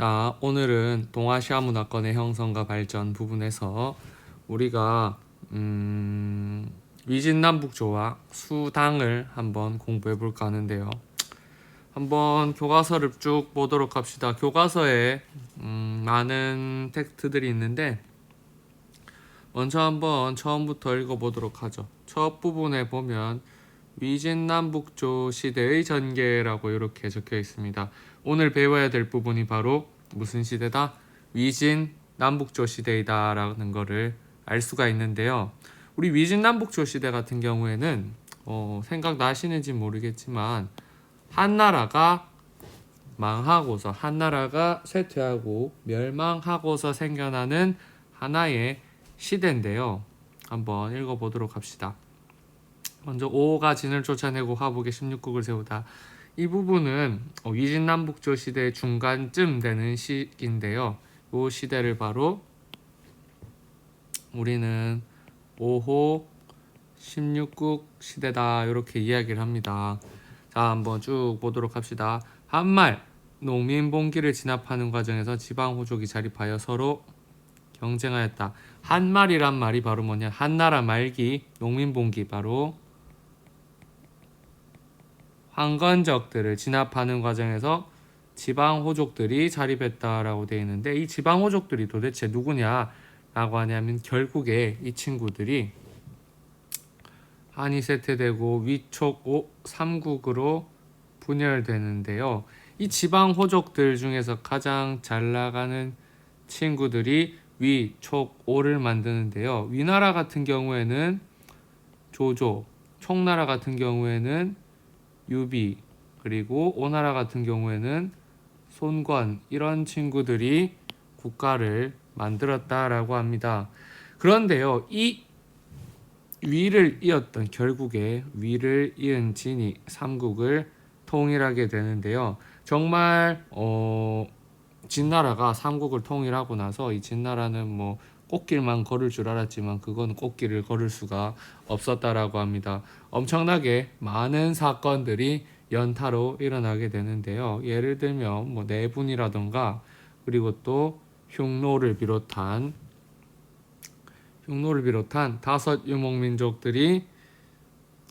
자, 오늘은 동아시아 문화권의 형성과 발전 부분에서 우리가 위진남북조와 수당을 한번 공부해 볼까 하는데요. 한번 교과서를 쭉 보도록 합시다. 교과서에 많은 텍스트들이 있는데 먼저 한번 처음부터 읽어보도록 하죠. 첫 부분에 보면 위진남북조 시대의 전개라고 이렇게 적혀 있습니다. 오늘 배워야 될 부분이 바로 무슨 시대다? 위진남북조 시대이다 라는 거를 알 수가 있는데요. 우리 위진남북조 시대 같은 경우에는 생각나시는지 모르겠지만 한나라가 망하고서 한나라가 쇠퇴하고 멸망하고서 생겨나는 하나의 시대인데요. 한번 읽어보도록 합시다. 먼저 오가 진을 쫓아내고 화북에 16국을 세우다. 이 부분은 위진남북조 시대의 중간쯤 되는 시기인데요. 이 시대를 바로 우리는 5호 16국 시대다 이렇게 이야기를 합니다. 자, 한번 쭉 보도록 합시다. 한말 농민봉기를 진압하는 과정에서 지방호족이 자립하여 서로 경쟁하였다. 한말이란 말이 바로 뭐냐? 한나라 말기 농민봉기 바로 황건적들을 진압하는 과정에서 지방호족들이 자립했다라고 되어 있는데 이 지방호족들이 도대체 누구냐라고 하냐면 결국에 이 친구들이 한이 쇠퇴되고 위촉 3국으로 분열되는데요. 이 지방호족들 중에서 가장 잘 나가는 친구들이 위촉오를 만드는데요. 위나라 같은 경우에는 조조, 총나라 같은 경우에는 유비, 그리고 오나라 같은 경우에는 손권, 이런 친구들이 국가를 만들었다라고 합니다. 그런데요, 이 위를 이었던 결국에 위를 이은 진이 삼국을 통일하게 되는데요. 정말 진나라가 삼국을 통일하고 나서 이 진나라는 뭐 꽃길만 걸을 줄 알았지만 그건 꽃길을 걸을 수가 없었다라고 합니다. 엄청나게 많은 사건들이 연타로 일어나게 되는데요. 예를 들면 뭐 내분이라던가 그리고 또 흉노를 비롯한 다섯 유목민족들이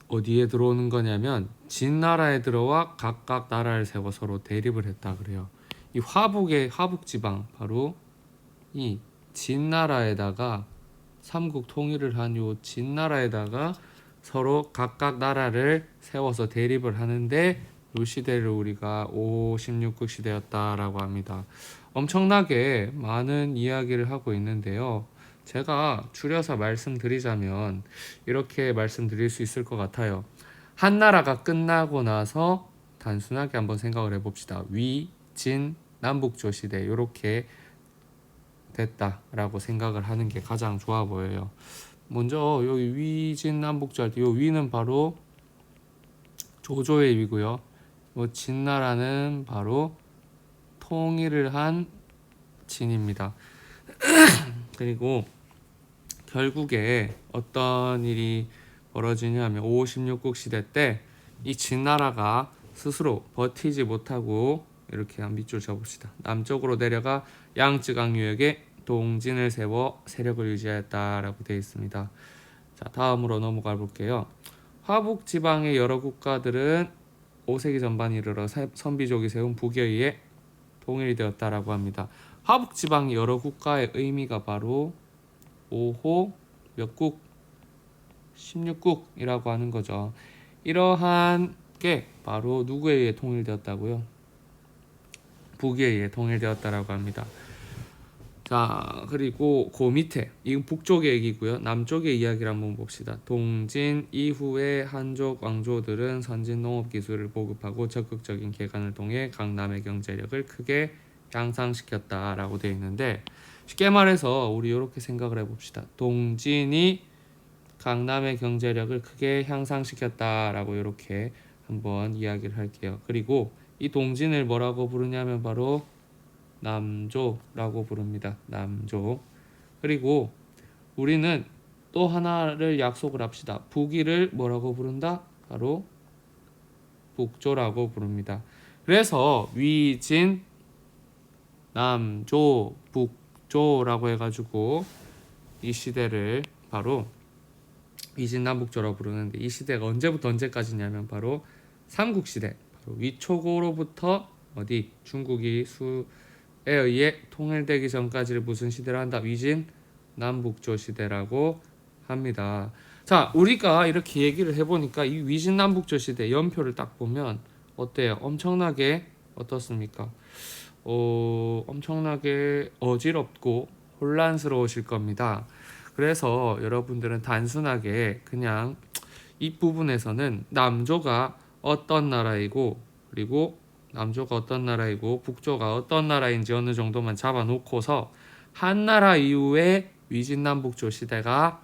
어디에 들어오는 거냐면 진나라에 들어와 각각 나라를 세워 서로 대립을 했다 그래요. 이 화북 지방 바로 이 진나라에다가 삼국 통일을 한 요 진나라에다가 서로 각각 나라를 세워서 대립을 하는데 요 시대를 우리가 5, 16국 시대였다라고 합니다. 엄청나게 많은 이야기를 하고 있는데요. 제가 줄여서 말씀드리자면 이렇게 말씀드릴 수 있을 것 같아요. 한나라가 끝나고 나서 단순하게 한번 생각을 해봅시다. 위, 진, 남북조 시대 이렇게 됐다라고 생각을 하는 게 가장 좋아 보여요. 먼저 여기 위진 남북조 할 때 이 위는 바로 조조의 위고요. 이 진나라는 바로 통일을 한 진입니다. 그리고 결국에 어떤 일이 벌어지냐면 5, 16국 시대 때 이 진나라가 스스로 버티지 못하고 이렇게 밑줄 쳐봅시다. 남쪽으로 내려가 양쯔강 유역에 동진을 세워 세력을 유지하였다라고 되어 있습니다. 자, 다음으로 넘어가 볼게요. 화북 지방의 여러 국가들은 5세기 전반에 이르러 선비족이 세운 북에 의해 통일이 되었다라고 합니다. 화북 지방의 여러 국가의 의미가 바로 5호 몇 국? 16국이라고 하는 거죠. 이러한 게 바로 누구에 의해 통일되었다고요? 북에 의해 통일되었다라고 합니다. 자, 그리고 그 밑에 이건 북쪽의 얘기고요. 남쪽의 이야기를 한번 봅시다. 동진 이후의 한족 왕조들은 선진 농업 기술을 보급하고 적극적인 개간을 통해 강남의 경제력을 크게 향상시켰다라고 되어 있는데 쉽게 말해서 우리 이렇게 생각을 해봅시다. 동진이 강남의 경제력을 크게 향상시켰다라고 이렇게 한번 이야기를 할게요. 그리고 이 동진을 뭐라고 부르냐면 바로 남조라고 부릅니다. 남조. 그리고 우리는 또 하나를 약속을 합시다. 북위를 뭐라고 부른다? 바로 북조라고 부릅니다. 그래서 위진 남조, 북조라고 해가지고 이 시대를 바로 위진남북조라고 부르는데, 이 시대가 언제부터 언제까지냐면 바로 삼국시대, 바로 위초고로부터 어디 중국이 수에 의해 통일되기 전까지를 무슨 시대라 한다? 위진남북조 시대라고 합니다. 자, 우리가 이렇게 얘기를 해보니까 이 위진남북조 시대 연표를 딱 보면 어때요? 엄청나게 어떻습니까? 엄청나게 어지럽고 혼란스러우실 겁니다. 그래서 여러분들은 단순하게 그냥 이 부분에서는 남조가 어떤 나라이고, 그리고 남조가 어떤 나라이고 북조가 어떤 나라인지 어느 정도만 잡아놓고서 한나라 이후에 위진남북조 시대가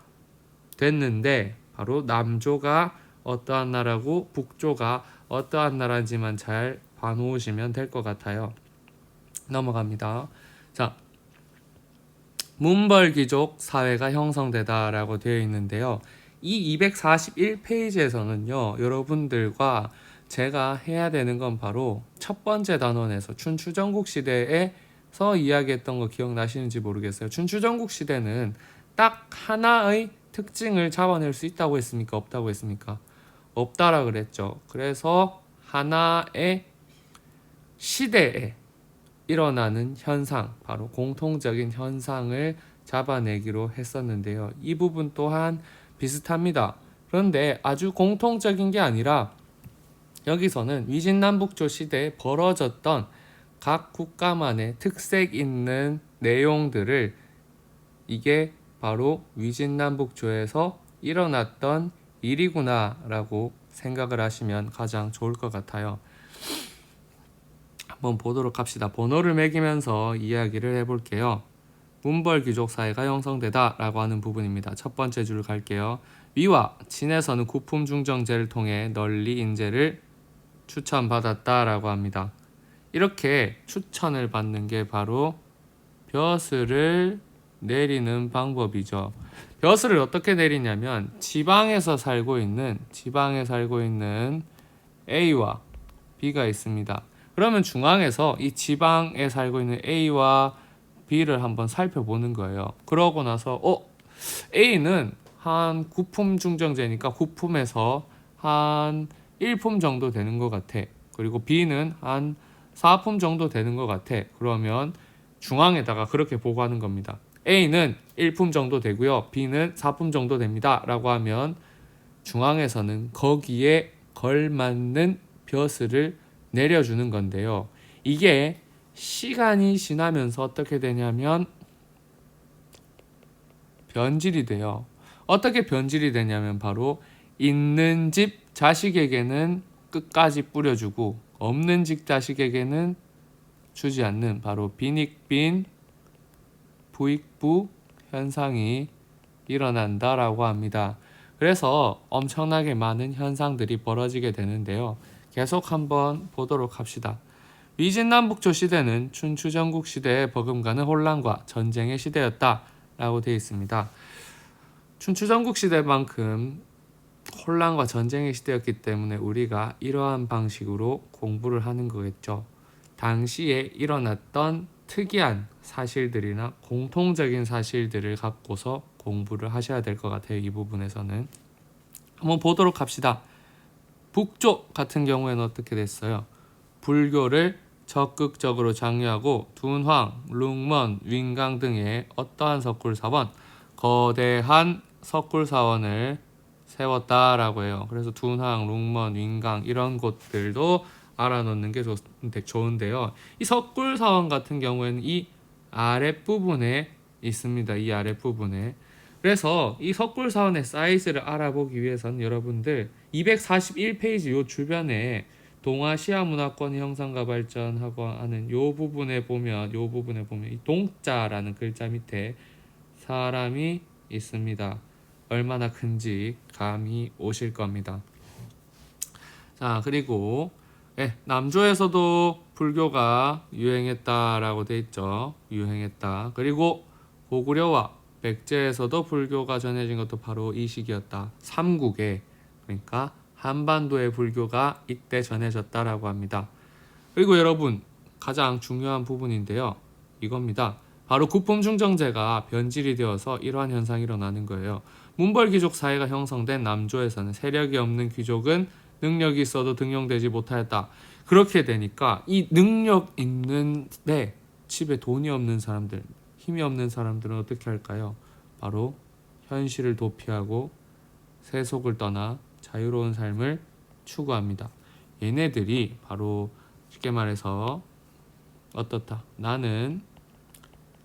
됐는데, 바로 남조가 어떠한 나라고 북조가 어떠한 나라인지만 잘 봐놓으시면 될 것 같아요. 넘어갑니다. 자, 문벌귀족 사회가 형성되다라고 되어 있는데요. 이 241페이지에서는요, 여러분들과 제가 해야 되는 건 바로 첫 번째 단원에서 춘추전국 시대에서 이야기했던 거 기억나시는지 모르겠어요. 춘추전국 시대는 딱 하나의 특징을 잡아낼 수 있다고 했습니까? 없다고 했습니까? 없다라 그랬죠. 그래서 하나의 시대에 일어나는 현상, 바로 공통적인 현상을 잡아내기로 했었는데요. 이 부분 또한 비슷합니다. 그런데 아주 공통적인 게 아니라 여기서는 위진남북조 시대에 벌어졌던 각 국가만의 특색 있는 내용들을, 이게 바로 위진남북조에서 일어났던 일이구나 라고 생각을 하시면 가장 좋을 것 같아요. 한번 보도록 합시다. 번호를 매기면서 이야기를 해볼게요. 문벌귀족 사회가 형성되다 라고 하는 부분입니다. 첫 번째 줄 갈게요. 위와 진에서는 구품중정제를 통해 널리 인재를 추천받았다 라고 합니다. 이렇게 추천을 받는 게 바로 벼슬을 내리는 방법이죠. 벼슬을 어떻게 내리냐면 지방에 살고 있는 A와 B가 있습니다. 그러면 중앙에서 이 지방에 살고 있는 A와 B를 한번 살펴보는 거예요. 그러고 나서 A는 한 9품 중정제니까 9품에서 한 1품 정도 되는 것 같아. 그리고 B는 한 4품 정도 되는 것 같아. 그러면 중앙에다가 그렇게 보고하는 겁니다. A는 1품 정도 되고요. B는 4품 정도 됩니다. 라고 하면 중앙에서는 거기에 걸맞는 벼슬을 내려주는 건데요. 이게 시간이 지나면서 어떻게 되냐면 변질이 돼요. 어떻게 변질이 되냐면 바로 있는 집 자식에게는 끝까지 뿌려주고 없는 집 자식에게는 주지 않는, 바로 빈익빈 부익부 현상이 일어난다라고 합니다. 그래서 엄청나게 많은 현상들이 벌어지게 되는데요. 계속 한번 보도록 합시다. 위진남북조 시대는 춘추전국 시대에 버금가는 혼란과 전쟁의 시대였다라고 되어 있습니다. 춘추전국 시대만큼 혼란과 전쟁의 시대였기 때문에 우리가 이러한 방식으로 공부를 하는 거겠죠. 당시에 일어났던 특이한 사실들이나 공통적인 사실들을 갖고서 공부를 하셔야 될 것 같아요. 이 부분에서는 한번 보도록 합시다. 북조 같은 경우에는 어떻게 됐어요? 불교를 적극적으로 장려하고 둔황, 룽먼, 윈강 등의 어떠한 석굴사원, 거대한 석굴사원을 세웠다라고 해요. 그래서 둔황, 룽먼, 윈강 이런 곳들도 알아놓는 게 좋은데요. 이 석굴사원 같은 경우에는 이 아랫부분에 있습니다. 이 아랫부분에. 그래서 이 석굴사원의 사이즈를 알아보기 위해서는 여러분들 241페이지 요 주변에 동아시아 문화권 형성과 발전하고 하는 요 부분에 보면 이 동자라는 글자 밑에 사람이 있습니다. 얼마나 큰지 감이 오실 겁니다. 자, 그리고 남조에서도 불교가 유행했다라고 돼 있죠. 유행했다. 그리고 고구려와 백제에서도 불교가 전해진 것도 바로 이 시기였다. 삼국에, 그러니까 한반도의 불교가 이때 전해졌다라고 합니다. 그리고 여러분, 가장 중요한 부분인데요. 이겁니다. 바로 국품중정제가 변질이 되어서 이러한 현상이 일어나는 거예요. 문벌귀족 사회가 형성된 남조에서는 세력이 없는 귀족은 능력이 있어도 등용되지 못하였다. 그렇게 되니까 이 능력 있는데 집에 돈이 없는 사람들, 힘이 없는 사람들은 어떻게 할까요? 바로 현실을 도피하고 세속을 떠나 자유로운 삶을 추구합니다. 얘네들이 바로 쉽게 말해서 어떻다? 나는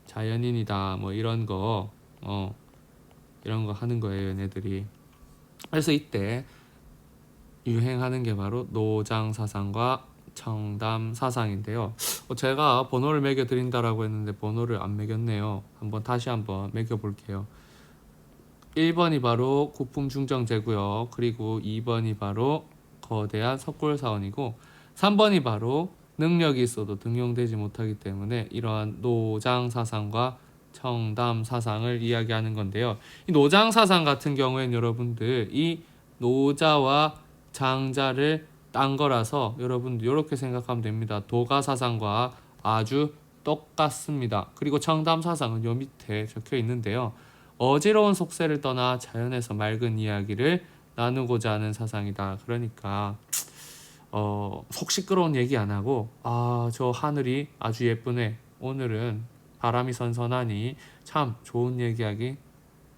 자연인이다. 뭐 이런 거 하는 거예요, 얘네들이. 그래서 이때 유행하는 게 바로 노장 사상과 청담 사상인데요. 제가 번호를 매겨 드린다라고 했는데 번호를 안 매겼네요. 다시 한번 매겨 볼게요. 1번이 바로 국품중정제고요. 그리고 2번이 바로 거대한 석굴사원이고 3번이 바로 능력이 있어도 등용되지 못하기 때문에 이러한 노장 사상과 청담 사상을 이야기하는 건데요. 이 노장 사상 같은 경우에는 여러분들 이 노자와 장자를 딴 거라서 여러분들 이렇게 생각하면 됩니다. 도가 사상과 아주 똑같습니다. 그리고 청담 사상은 요 밑에 적혀 있는데요. 어지러운 속세를 떠나 자연에서 맑은 이야기를 나누고자 하는 사상이다. 그러니까 속 시끄러운 얘기 안 하고 저 하늘이 아주 예쁘네. 오늘은 바람이 선선하니 참 좋은 얘기하기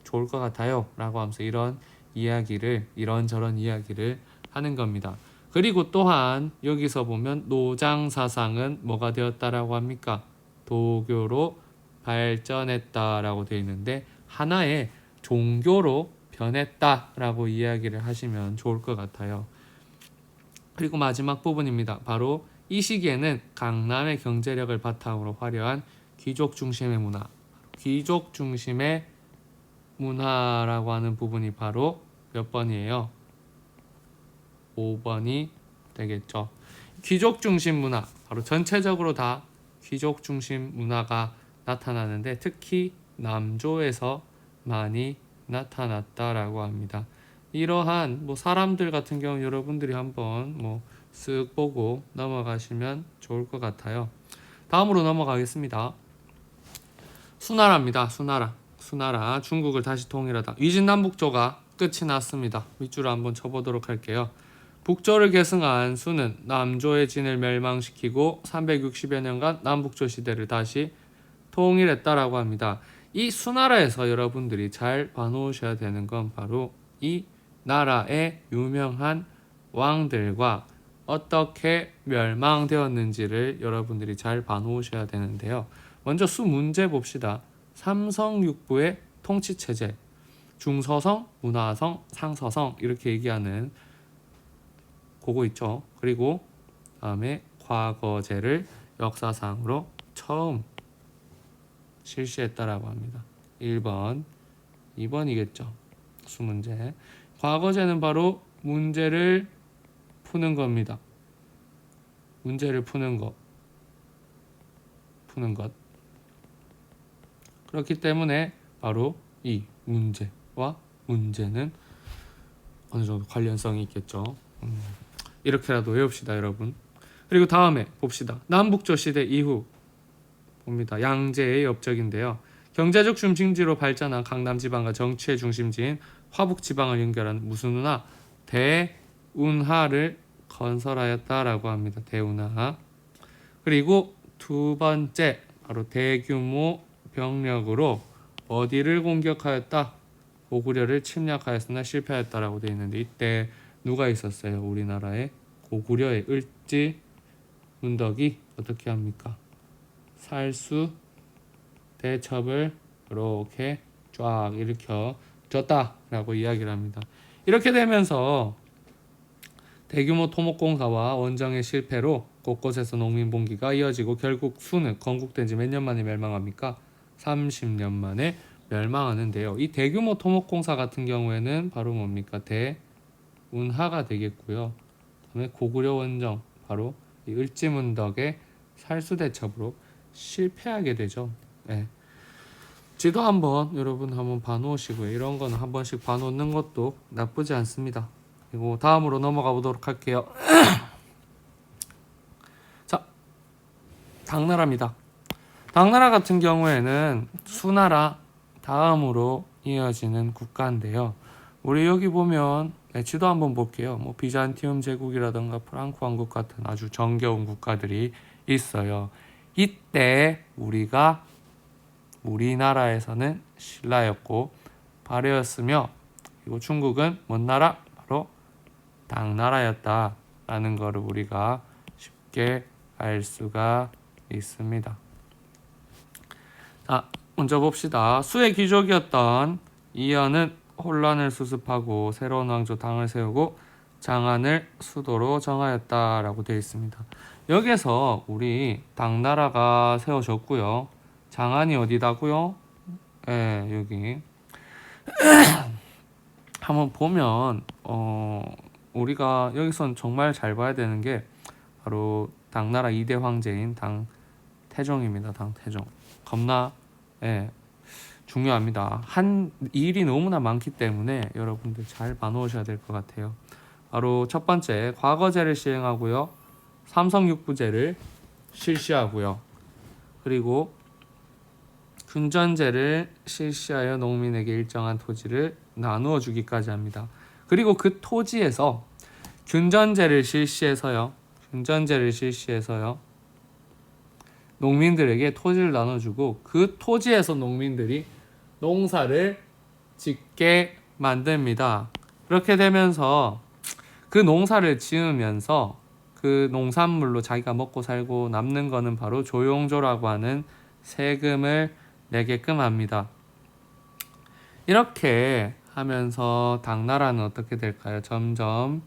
좋을 것 같아요. 라고 하면서 이런저런 이야기를 하는 겁니다. 그리고 또한 여기서 보면 노장 사상은 뭐가 되었다라고 합니까? 도교로 발전했다라고 되어 있는데 하나의 종교로 변했다라고 이야기를 하시면 좋을 것 같아요. 그리고 마지막 부분입니다. 바로 이 시기에는 강남의 경제력을 바탕으로 화려한 귀족 중심의 문화, 귀족 중심의 문화라고 하는 부분이 바로 몇 번이에요? 5번이 되겠죠. 귀족 중심 문화, 바로 전체적으로 다 귀족 중심 문화가 나타나는데 특히 남조에서 많이 나타났다라고 합니다. 이러한 사람들 같은 경우 여러분들이 한번 쓱 보고 넘어가시면 좋을 것 같아요. 다음으로 넘어가겠습니다. 수나라입니다. 수나라 중국을 다시 통일하다. 위진남북조가 끝이 났습니다. 밑줄을 한번 쳐보도록 할게요. 북조를 계승한 수는 남조의 진을 멸망시키고 360여 년간 남북조 시대를 다시 통일했다라고 합니다. 이 수나라에서 여러분들이 잘 봐놓으셔야 되는 건 바로 이 나라의 유명한 왕들과 어떻게 멸망되었는지를 여러분들이 잘 봐놓으셔야 되는데요. 먼저 수 문제 봅시다. 삼성육부의 통치체제, 중서성, 문화성, 상서성 이렇게 얘기하는 그거 있죠. 그리고 다음에 과거제를 역사상으로 처음 실시했다라고 합니다. 1번, 2번이겠죠. 수문제. 과거제는 바로 문제를 푸는 겁니다. 문제를 푸는 것. 그렇기 때문에 바로 이 문제와 문제는 어느 정도 관련성이 있겠죠. 이렇게라도 외웁시다, 여러분. 그리고 다음에 봅시다. 남북조 시대 이후 봅니다. 양제의 업적인데요. 경제적 중심지로 발전한 강남 지방과 정치의 중심지인 화북 지방을 연결하는 무슨 운하? 대운하를 건설하였다라고 합니다. 대운하. 그리고 두 번째 바로 대규모 병력으로 어디를 공격하였다? 고구려를 침략하였으나 실패하였다라고 되어 있는데 이때 누가 있었어요? 우리나라에 고구려의 을지 문덕이 어떻게 합니까? 살수 대첩을 이렇게 쫙 일으켜 줬다라고 이야기를 합니다. 이렇게 되면서 대규모 토목공사와 원정의 실패로 곳곳에서 농민봉기가 이어지고 결국 수는 건국된 지 몇 년 만에 멸망합니까? 30년 만에 멸망하는데요. 이 대규모 토목공사 같은 경우에는 바로 뭡니까? 대운하가 되겠고요. 그다음에 고구려 원정 바로 이 을지문덕의 살수대첩으로 실패하게 되죠. 네. 지도 여러분 한번 봐놓으시고요. 이런 거는 한 번씩 봐놓는 것도 나쁘지 않습니다. 그리고 다음으로 넘어가 보도록 할게요. 자, 당나라입니다. 당나라 같은 경우에는 수나라 다음으로 이어지는 국가인데요. 우리 여기 보면 지도 한번 볼게요. 뭐 비잔티움 제국이라든가 프랑크 왕국 같은 아주 정겨운 국가들이 있어요. 이때 우리나라에서는 신라였고 발해였으며, 그리고 중국은 뭔 나라? 바로 당나라였다라는 것을 우리가 쉽게 알 수가 있습니다. 자, 먼저 봅시다. 수의 귀족이었던 이연은 혼란을 수습하고 새로운 왕조 당을 세우고 장안을 수도로 정하였다라고 되어 있습니다. 여기서 우리 당나라가 세워졌고요. 장안이 어디다고요? 여기 한번 보면 우리가 여기선 정말 잘 봐야 되는 게 바로 당나라 2대 황제인 당태종입니다. 당태종 겁나 중요합니다. 일이 너무나 많기 때문에 여러분들 잘 봐놓으셔야 될 것 같아요. 바로 첫 번째, 과거제를 시행하고요. 삼성육부제를 실시하고요. 그리고 균전제를 실시하여 농민에게 일정한 토지를 나누어 주기까지 합니다. 그리고 그 토지에서 균전제를 실시해서요. 농민들에게 토지를 나눠주고 그 토지에서 농민들이 농사를 짓게 만듭니다. 그렇게 되면서 그 농사를 지으면서 그 농산물로 자기가 먹고 살고 남는 거는 바로 조용조라고 하는 세금을 내게끔 합니다. 이렇게 하면서 당나라는 어떻게 될까요? 점점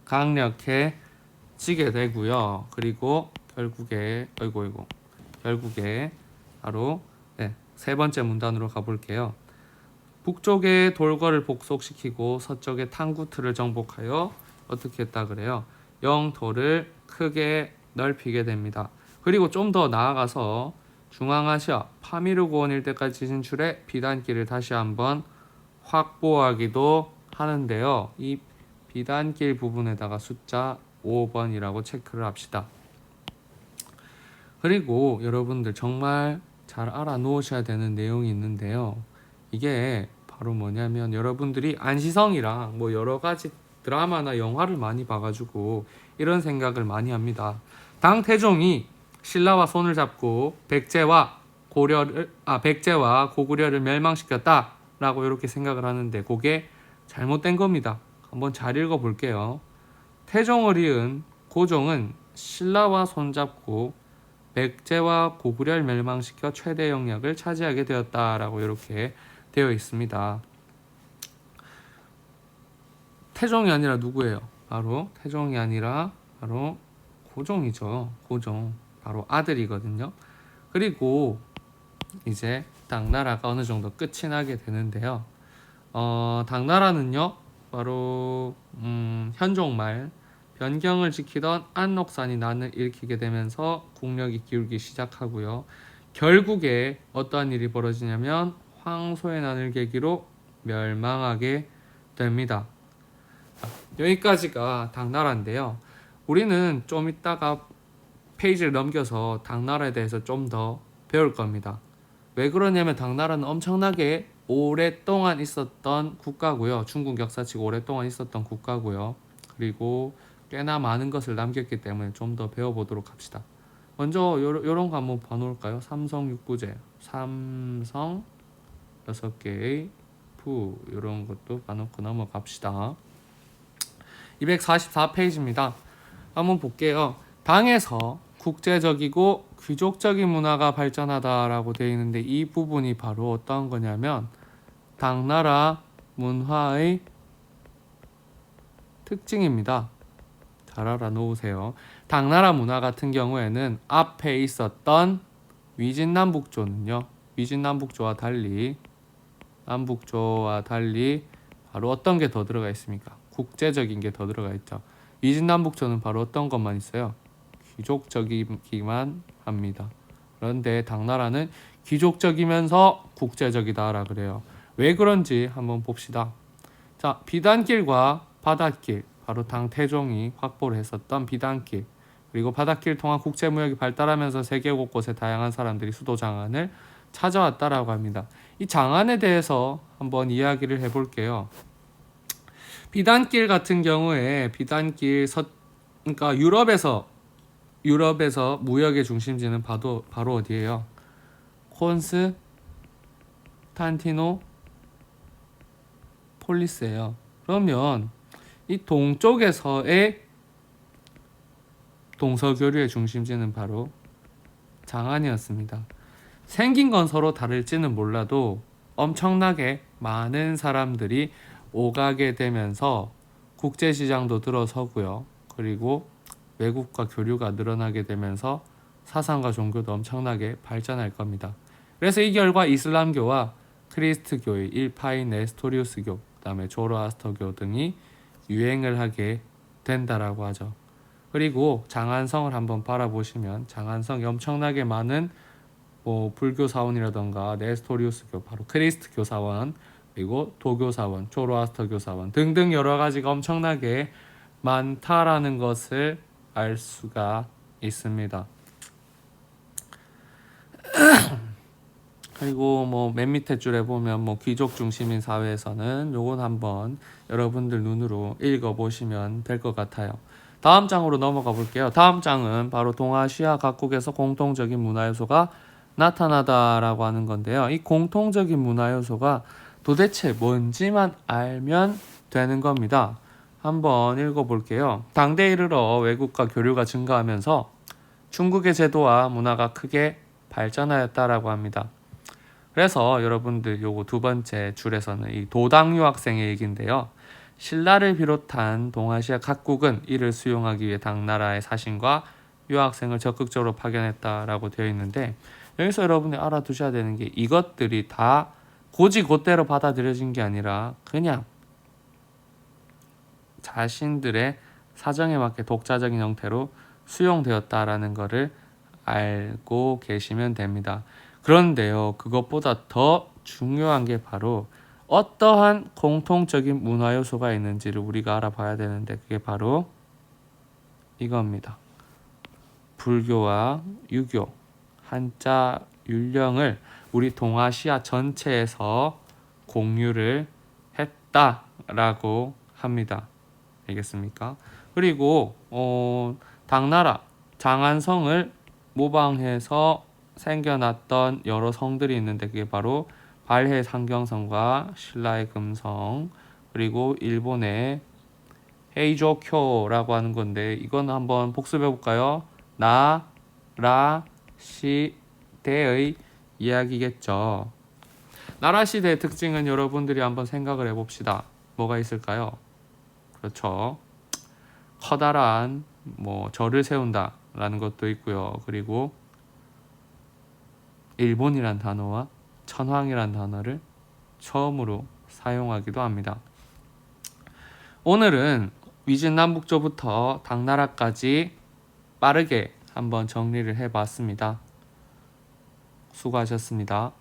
강력해지게 되고요. 그리고 결국에 바로 세 번째 문단으로 가볼게요. 북쪽의 돌궐을 복속시키고 서쪽의 탕구트를 정복하여 어떻게 했다 그래요? 영토를 크게 넓히게 됩니다. 그리고 좀 더 나아가서 중앙아시아 파미르고원 일대까지 진출해 비단길을 다시 한번 확보하기도 하는데요. 이 비단길 부분에다가 숫자 5번이라고 체크를 합시다. 그리고 여러분들 정말 잘 알아놓으셔야 되는 내용이 있는데요. 이게 바로 뭐냐면 여러분들이 안시성이랑 뭐 여러 가지 드라마나 영화를 많이 봐가지고 이런 생각을 많이 합니다. 당태종이 신라와 손을 잡고 백제와 고구려를 멸망시켰다라고 이렇게 생각을 하는데 그게 잘못된 겁니다. 한번 잘 읽어볼게요. 태종을 이은 고종은 신라와 손잡고 백제와 고구려를 멸망시켜 최대 영역을 차지하게 되었다라고 이렇게 되어 있습니다. 태종이 아니라 누구예요? 바로 태종이 아니라 바로 고종이죠. 고종. 바로 아들이거든요. 그리고 이제 당나라가 어느 정도 끝이 나게 되는데요. 당나라는요. 바로 현종 말 변경을 지키던 안록산이 난을 일으키게 되면서 국력이 기울기 시작하고요. 결국에 어떠한 일이 벌어지냐면 황소의 난을 계기로 멸망하게 됩니다. 여기까지가 당나라인데요. 우리는 좀 이따가 페이지를 넘겨서 당나라에 대해서 좀 더 배울 겁니다. 왜 그러냐면 당나라는 엄청나게 오랫동안 있었던 국가고요. 중국 역사치고 오랫동안 있었던 국가고요. 그리고 꽤나 많은 것을 남겼기 때문에 좀 더 배워보도록 합시다. 먼저 요런 거 한번 봐놓을까요? 삼성육부제, 삼성 6개의 부 이런 것도 봐놓고 넘어갑시다. 244페이지입니다. 한번 볼게요. 당에서 국제적이고 귀족적인 문화가 발전하다라고 되어 있는데 이 부분이 바로 어떤 거냐면 당나라 문화의 특징입니다. 잘 알아놓으세요. 당나라 문화 같은 경우에는 앞에 있었던 위진남북조는요. 위진남북조와 달리 바로 어떤 게 더 들어가 있습니까? 국제적인 게 더 들어가 있죠. 위진남북조는 바로 어떤 것만 있어요? 귀족적이기만 합니다. 그런데 당나라는 귀족적이면서 국제적이다라 그래요. 왜 그런지 한번 봅시다. 자, 비단길과 바닷길, 바로 당태종이 확보를 했었던 비단길, 그리고 바닷길 통한 국제무역이 발달하면서 세계 곳곳에 다양한 사람들이 수도 장안을 찾아왔다라고 합니다. 이 장안에 대해서 한번 이야기를 해볼게요. 비단길 같은 경우에 그러니까 유럽에서 무역의 중심지는 바로 어디예요? 콘스탄티노폴리스예요. 그러면 이 동쪽에서의 동서교류의 중심지는 바로 장안이었습니다. 생긴 건 서로 다를지는 몰라도 엄청나게 많은 사람들이 오가게 되면서 국제시장도 들어서고요. 그리고 외국과 교류가 늘어나게 되면서 사상과 종교도 엄청나게 발전할 겁니다. 그래서 이 결과 이슬람교와 크리스트교의 일파인 네스토리우스교, 그다음에 조로아스터교 등이 유행을 하게 된다라고 하죠. 그리고 장안성을 한번 바라보시면 장안성이 엄청나게 많은 불교 사원이라던가 네스토리우스교, 바로 크리스트교 사원, 그리고 도교 사원, 조로아스터교 사원 등등 여러 가지가 엄청나게 많다라는 것을 알 수가 있습니다. 그리고 맨 밑에 줄에 보면 귀족 중심인 사회에서는 요건 한번 여러분들 눈으로 읽어보시면 될 것 같아요. 다음 장으로 넘어가 볼게요. 다음 장은 바로 동아시아 각국에서 공통적인 문화 요소가 나타나다라고 하는 건데요. 이 공통적인 문화 요소가 도대체 뭔지만 알면 되는 겁니다. 한번 읽어볼게요. 당대에 이르러 외국과 교류가 증가하면서 중국의 제도와 문화가 크게 발전하였다라고 합니다. 그래서 여러분들 요거 두 번째 줄에서는 이 도당 유학생의 얘기인데요. 신라를 비롯한 동아시아 각국은 이를 수용하기 위해 당나라의 사신과 유학생을 적극적으로 파견했다라고 되어 있는데, 여기서 여러분이 알아두셔야 되는 게 이것들이 다 고지고대로 받아들여진 게 아니라 그냥 자신들의 사정에 맞게 독자적인 형태로 수용되었다라는 것을 알고 계시면 됩니다. 그런데요, 그것보다 더 중요한 게 바로 어떠한 공통적인 문화 요소가 있는지를 우리가 알아봐야 되는데, 그게 바로 이겁니다. 불교와 유교, 한자 율령을 우리 동아시아 전체에서 공유를 했다라고 합니다. 알겠습니까? 그리고 당나라 장안성을 모방해서 생겨났던 여러 성들이 있는데, 그게 바로 발해 상경성과 신라의 금성, 그리고 일본의 헤이조쿄라고 하는 건데, 이건 한번 복습해 볼까요? 나라 시대의 이야기겠죠. 나라 시대의 특징은 여러분들이 한번 생각을 해봅시다. 뭐가 있을까요? 그렇죠. 커다란 절을 세운다라는 것도 있고요. 그리고 일본이란 단어와 천황이란 단어를 처음으로 사용하기도 합니다. 오늘은 위진남북조부터 당나라까지 빠르게 한번 정리를 해봤습니다. 수고하셨습니다.